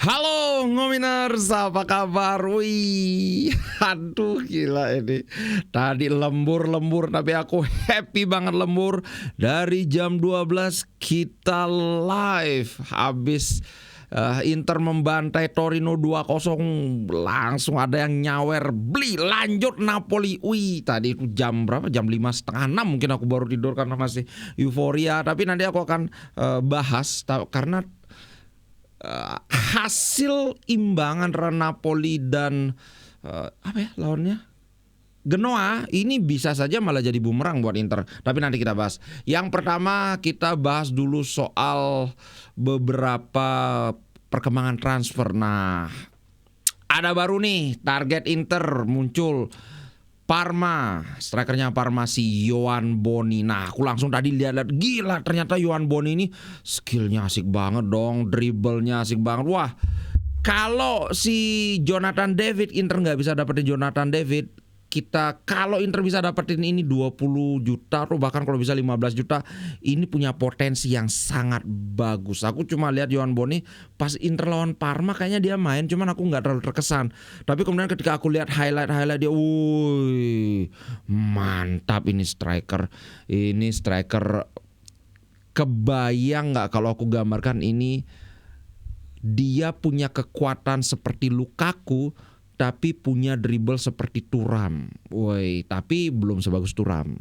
Halo Ngominers, apa kabar? Wih, aduh gila ini. Tadi lembur tapi aku happy banget lembur. Dari jam 12 kita live. Habis Inter membantai Torino 2-0, langsung ada yang nyawer beli lanjut Napoli. Wih, tadi itu jam berapa? Jam 5:30 mungkin aku baru tidur karena masih euforia. Tapi nanti aku akan bahas karena hasil imbangan Napoli dan lawannya Genoa ini bisa saja malah jadi bumerang buat Inter. Tapi nanti kita bahas. Yang pertama kita bahas dulu soal beberapa perkembangan transfer. Nah, ada baru nih target Inter muncul. Parma, strikernya Parma si Yohan Boni. Nah, aku langsung tadi lihat gila, ternyata Yohan Boni ini skillnya asik banget dong, dribblenya asik banget. Wah, kalau si Jonathan David Inter nggak bisa dapetin Jonathan David, kalau Inter bisa dapetin ini 20 juta atau bahkan kalau bisa 15 juta, ini punya potensi yang sangat bagus. Aku cuma lihat Yohan Boni pas Inter lawan Parma kayaknya dia main, cuman aku nggak terlalu terkesan. Tapi kemudian ketika aku lihat highlight dia, wuih, mantap ini striker. Ini striker, kebayang nggak kalau aku gambarkan ini, dia punya kekuatan seperti Lukaku tapi punya dribble seperti Thuram. Woi, tapi belum sebagus Thuram.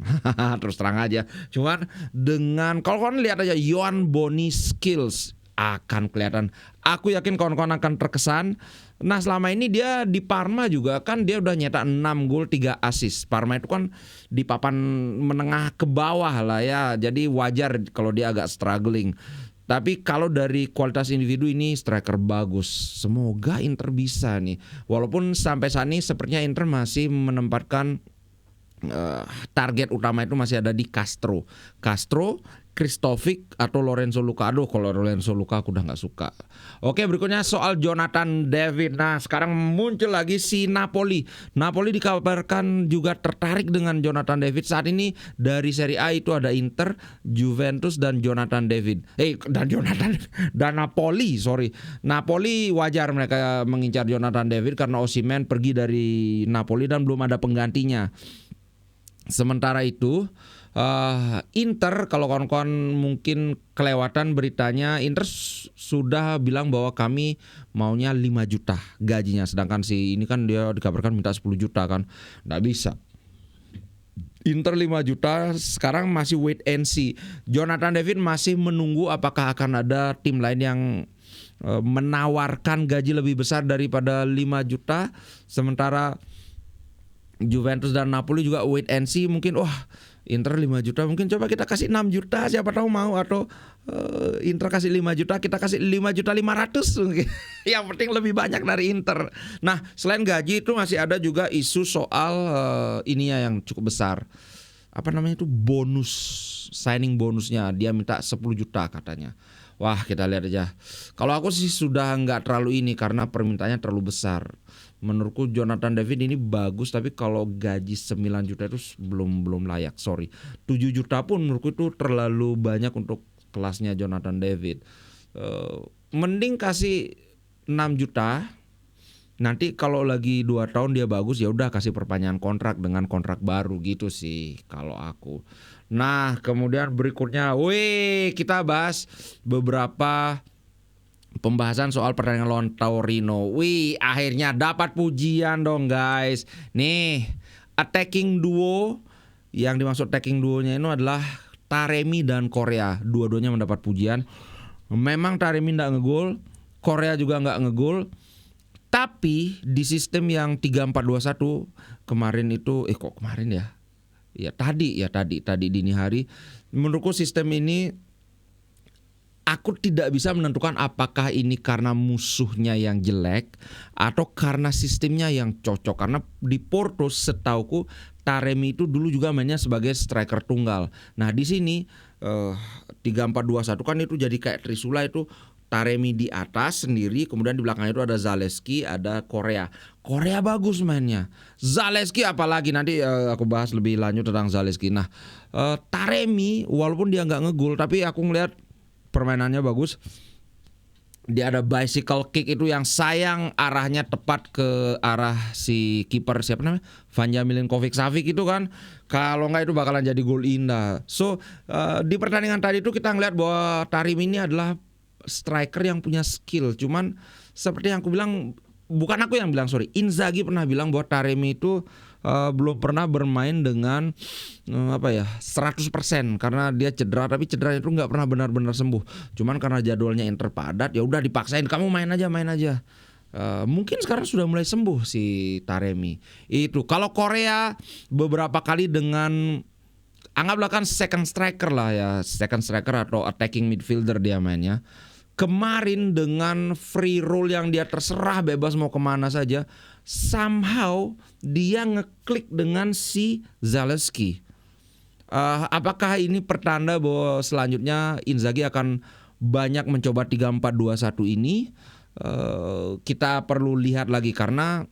Terus terang aja. Cuman dengan kalau kalian lihat aja Yohan Boni skills akan kelihatan. Aku yakin kawan-kawan akan terkesan. Nah, selama ini dia di Parma juga kan dia udah nyetak 6 gol 3 assist. Parma itu kan di papan menengah ke bawah lah ya. Jadi wajar kalau dia agak struggling. Tapi kalau dari kualitas individu ini striker bagus. Semoga Inter bisa nih. Walaupun sampai saat ini sepertinya Inter masih menempatkan target utama itu masih ada di Castro, Kristovic atau Lorenzo Luca. Aduh, kalau Lorenzo Luca aku udah gak suka. Oke, berikutnya soal Jonathan David. Nah, sekarang muncul lagi si Napoli. Napoli dikabarkan juga tertarik dengan Jonathan David. Saat ini dari Serie A itu ada Inter, Juventus dan Jonathan David. Dan Napoli, sorry. Napoli wajar mereka mengincar Jonathan David karena Osimhen pergi dari Napoli dan belum ada penggantinya. Sementara itu Inter, kalau kawan-kawan mungkin kelewatan beritanya, Inter sudah bilang bahwa kami maunya 5 juta gajinya. Sedangkan si ini kan dia dikabarkan minta 10 juta kan. Nggak bisa. Inter 5 juta, sekarang masih wait and see. Jonathan David masih menunggu apakah akan ada tim lain yang menawarkan gaji lebih besar daripada 5 juta. Sementara Juventus dan Napoli juga wait and see. Mungkin Inter 5 juta, mungkin coba kita kasih 6 juta, siapa tahu mau. Atau Inter kasih 5 juta, kita kasih 5 juta 500 mungkin. Yang penting lebih banyak dari Inter. Nah, selain gaji itu masih ada juga isu soal ininya yang cukup besar. Apa namanya itu, bonus, signing bonusnya. Dia minta 10 juta katanya. Wah, kita lihat aja. Kalau aku sih sudah nggak terlalu ini karena permintaannya terlalu besar. Menurutku Jonathan David ini bagus, tapi kalau gaji 9 juta itu belum layak, sorry. 7 juta pun menurutku itu terlalu banyak untuk kelasnya Jonathan David. Mending kasih 6 juta. Nanti kalau lagi 2 tahun dia bagus, ya udah kasih perpanjangan kontrak dengan kontrak baru gitu sih kalau aku. Nah, kemudian berikutnya, kita bahas beberapa pembahasan soal pertandingan lawan Torino. Akhirnya dapat pujian dong guys. Nih, attacking duo. Yang dimaksud attacking duonya itu adalah Taremi dan Korea. Dua-duanya mendapat pujian. Memang Taremi gak ngegol, Korea juga gak ngegol. Tapi di sistem yang 3-4-2-1 kemarin itu, kok kemarin ya? Ya tadi dini hari. Menurutku sistem ini, aku tidak bisa menentukan apakah ini karena musuhnya yang jelek atau karena sistemnya yang cocok. Karena di Porto setauku Taremi itu dulu juga mainnya sebagai striker tunggal. Nah, di sini 3-4-2-1 kan itu jadi kayak Trisula, itu Taremi di atas sendiri, kemudian di belakangnya itu ada Zalewski, ada Korea. Korea bagus mainnya. Zalewski apalagi, nanti aku bahas lebih lanjut tentang Zalewski. Nah, Taremi walaupun dia nggak ngegol, tapi aku ngelihat permainannya bagus. Dia ada bicycle kick itu yang sayang arahnya tepat ke arah si kiper siapa namanya, Vanja Milinkovic-Savic itu kan. Kalau nggak itu bakalan jadi gol indah. So di pertandingan tadi itu kita ngeliat bahwa Tarim ini adalah striker yang punya skill. Cuman seperti yang aku bilang, bukan aku yang bilang, sorry, Inzaghi pernah bilang bahwa Taremi itu belum pernah bermain dengan 100% karena dia cedera, tapi cederanya itu nggak pernah benar-benar sembuh. Cuman karena jadwalnya Inter padat, ya udah dipaksain, kamu main aja. Mungkin sekarang sudah mulai sembuh si Taremi. Itu kalau Korea beberapa kali dengan, anggaplah kan second striker lah ya, second striker atau attacking midfielder dia mainnya. Kemarin dengan free roll yang dia terserah bebas mau kemana saja, somehow dia ngeklik dengan si Zalewski. Apakah ini pertanda bahwa selanjutnya Inzaghi akan banyak mencoba 3-4-2-1 ini? Kita perlu lihat lagi karena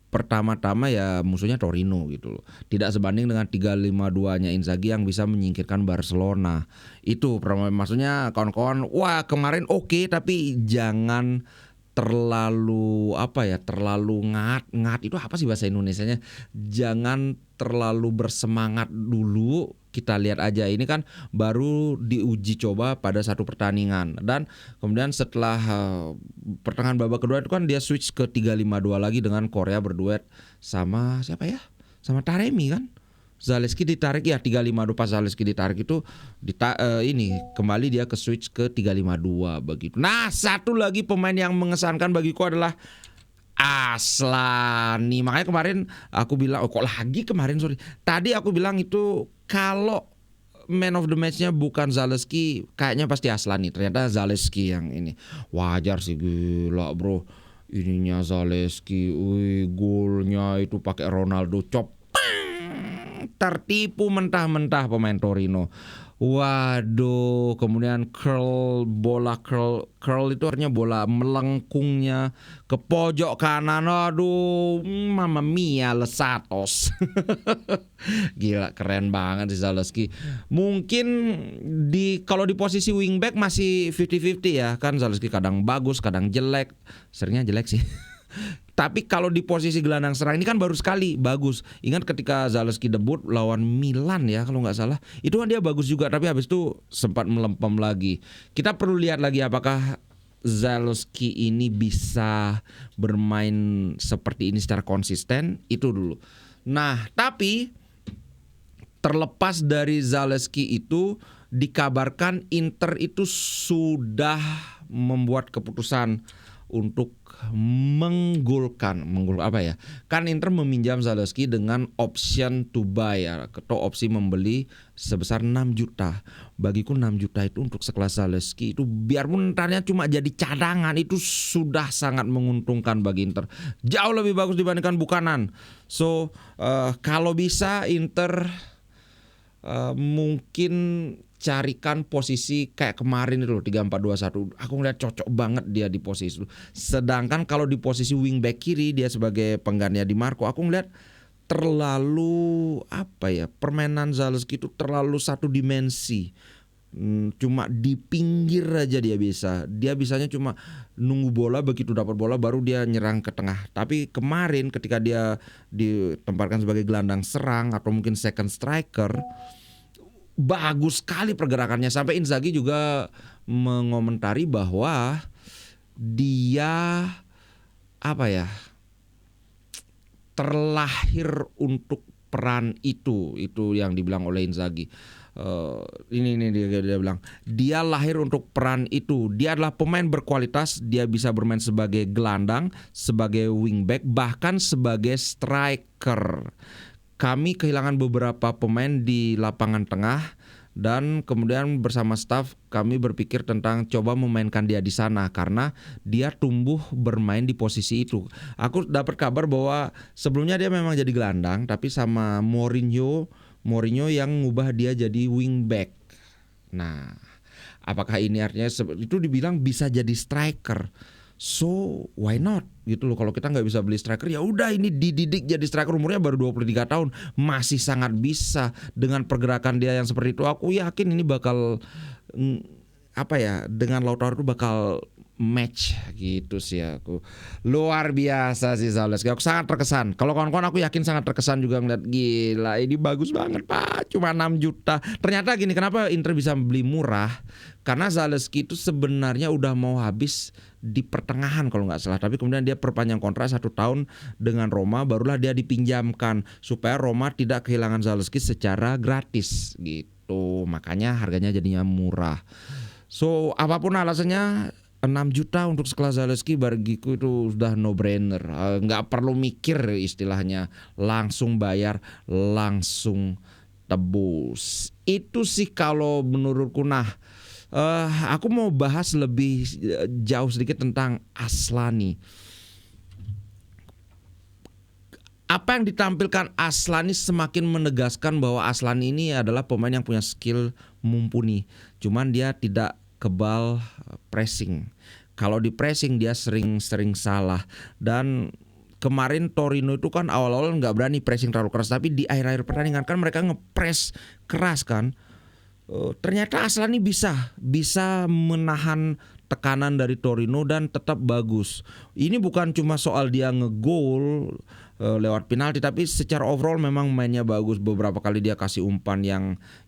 pertama-tama ya musuhnya Torino gitu loh. Tidak sebanding dengan 3-5-2-nya Inzaghi yang bisa menyingkirkan Barcelona. Itu maksudnya kawan-kawan, wah kemarin oke, tapi jangan terlalu terlalu ngat itu apa sih bahasa Indonesianya? Jangan terlalu bersemangat dulu. Kita lihat aja, ini kan baru diuji coba pada satu pertandingan, dan kemudian setelah pertengahan babak kedua itu kan dia switch ke 3-5-2 lagi dengan Korea berduet sama siapa ya? Sama Taremi kan? Zalewski ditarik ya 3-5-2, pas Zalewski ditarik itu ini kembali dia ke switch ke 3-5-2 begitu. Nah, satu lagi pemain yang mengesankan bagiku adalah Aslani. Makanya kemarin aku bilang, tadi aku bilang itu kalau man of the match-nya bukan Zalewski, kayaknya pasti Aslani. Ternyata Zalewski yang ini. Wajar sih, gila bro. Ininya Zalewski, golnya itu pakai Ronaldo chop. Tertipu mentah-mentah pemain Torino. Waduh, kemudian bola curl itu artinya bola melengkungnya ke pojok kanan. Aduh, mamma mia, lesatos. Gila, keren banget si Zalewski. Mungkin kalau di posisi wingback masih 50-50 ya. Kan Zalewski kadang bagus, kadang jelek. Seringnya jelek sih. Tapi kalau di posisi gelandang serang ini kan baru sekali bagus. Ingat ketika Zalewski debut lawan Milan ya kalau nggak salah, itu kan dia bagus juga, tapi habis itu sempat melempem lagi. Kita perlu lihat lagi apakah Zalewski ini bisa bermain seperti ini secara konsisten, itu dulu. Nah, tapi terlepas dari Zalewski itu, dikabarkan Inter itu sudah membuat keputusan untuk menggolkan apa ya? Kan Inter meminjam Zalewski dengan option to buy ya, atau opsi membeli sebesar 6 juta. Bagiku 6 juta itu untuk sekelas Zalewski itu biarpun entarnya cuma jadi cadangan, itu sudah sangat menguntungkan bagi Inter. Jauh lebih bagus dibandingkan Buchanan. So kalau bisa Inter mungkin carikan posisi kayak kemarin itu 3-4-2-1. Aku ngeliat cocok banget dia di posisi itu. Sedangkan kalau di posisi wingback kiri dia sebagai penggantinya Di Marco, aku ngeliat terlalu permainan Zalewski itu terlalu satu dimensi. Cuma di pinggir aja dia bisa. Dia bisanya cuma nunggu bola, begitu dapat bola baru dia nyerang ke tengah. Tapi kemarin ketika dia ditempatkan sebagai gelandang serang atau mungkin second striker, bagus sekali pergerakannya. Sampai Inzaghi juga mengomentari bahwa dia terlahir untuk peran itu yang dibilang oleh Inzaghi. Ini dia bilang dia lahir untuk peran itu. Dia adalah pemain berkualitas. Dia bisa bermain sebagai gelandang, sebagai wingback, bahkan sebagai striker. Kami kehilangan beberapa pemain di lapangan tengah, dan kemudian bersama staf kami berpikir tentang coba memainkan dia di sana karena dia tumbuh bermain di posisi itu. Aku dapat kabar bahwa sebelumnya dia memang jadi gelandang, tapi sama Mourinho yang ngubah dia jadi wingback. Nah, apakah ini artinya itu dibilang bisa jadi striker? So why not gitu loh. Kalau kita nggak bisa beli striker, ya udah ini dididik jadi striker. Umurnya baru 23 tahun, masih sangat bisa. Dengan pergerakan dia yang seperti itu, aku yakin ini bakal apa ya, dengan Lautaro itu bakal match gitu sih aku. Luar biasa sih Zalewski. Aku sangat terkesan. Kalau kawan-kawan aku yakin sangat terkesan juga ngeliat, gila ini bagus banget Pak. Cuma 6 juta. Ternyata gini, kenapa Inter bisa beli murah? Karena Zalewski itu sebenarnya udah mau habis di pertengahan kalau nggak salah. Tapi kemudian dia perpanjang kontrak 1 tahun dengan Roma, barulah dia dipinjamkan supaya Roma tidak kehilangan Zalewski secara gratis gitu. Makanya harganya jadinya murah. So apapun alasannya, 6 juta untuk sekelas Zalewski bagiku itu sudah no brainer. Nggak perlu mikir istilahnya, langsung bayar, langsung tebus. Itu sih kalau menurutku. Nah, aku mau bahas lebih jauh sedikit tentang Aslani. Apa yang ditampilkan Aslani semakin menegaskan bahwa Aslani ini adalah pemain yang punya skill mumpuni. Cuman dia tidak kebal pressing. Kalau di pressing dia sering salah. Dan kemarin Torino itu kan awal-awal nggak berani pressing terlalu keras, tapi di akhir-akhir pertandingan kan mereka ngepress keras kan. Ternyata Aslani bisa menahan tekanan dari Torino dan tetap bagus. Ini bukan cuma soal dia ngegol lewat penalti, tapi secara overall memang mainnya bagus. Beberapa kali dia kasih umpan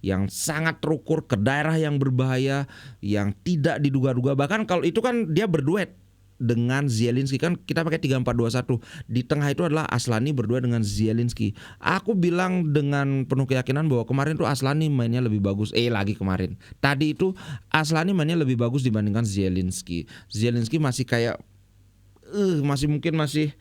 yang sangat terukur ke daerah yang berbahaya, yang tidak diduga-duga. Bahkan kalau itu kan dia berduet dengan Zielinski, kan kita pakai 3-4-2-1. Di tengah itu adalah Aslani berdua dengan Zielinski. Aku bilang dengan penuh keyakinan bahwa kemarin tuh Aslani mainnya lebih bagus. Tadi itu Aslani mainnya lebih bagus dibandingkan Zielinski. Zielinski masih kayak masih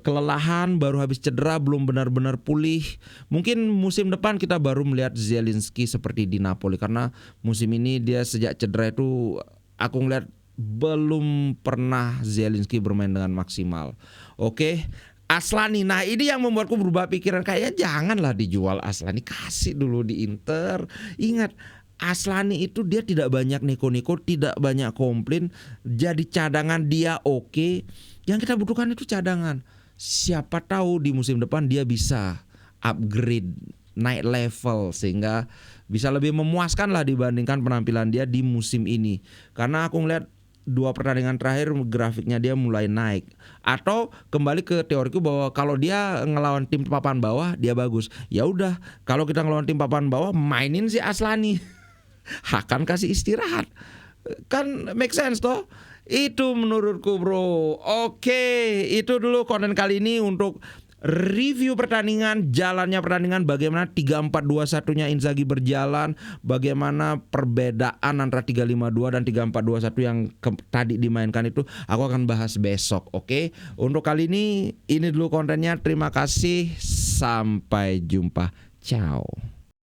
kelelahan, baru habis cedera, belum benar-benar pulih. Mungkin musim depan kita baru melihat Zielinski seperti di Napoli, karena musim ini dia sejak cedera itu aku ngeliat belum pernah Zielinski bermain dengan maksimal. Oke, Aslani. Nah, ini yang membuatku berubah pikiran, kayaknya janganlah dijual Aslani, kasih dulu di Inter. Ingat, Aslani itu dia tidak banyak neko-neko, tidak banyak komplain. Jadi cadangan dia oke. Yang kita butuhkan itu cadangan. Siapa tahu di musim depan dia bisa upgrade, naik level, sehingga bisa lebih memuaskan lah dibandingkan penampilan dia di musim ini. Karena aku ngeliat 2 pertandingan terakhir grafiknya dia mulai naik. Atau kembali ke teoriku bahwa kalau dia ngelawan tim papan bawah dia bagus. Ya udah, kalau kita ngelawan tim papan bawah mainin si Aslani. Akan kasih istirahat. Kan make sense toh? Itu menurutku bro. Oke, itu dulu konten kali ini untuk review pertandingan, jalannya pertandingan, bagaimana 3-4-2-1-nya Inzaghi berjalan, bagaimana perbedaan antara 3-5-2 dan 3-4-2-1 yang tadi dimainkan itu aku akan bahas besok. Oke, untuk kali ini dulu kontennya. Terima kasih, sampai jumpa, ciao.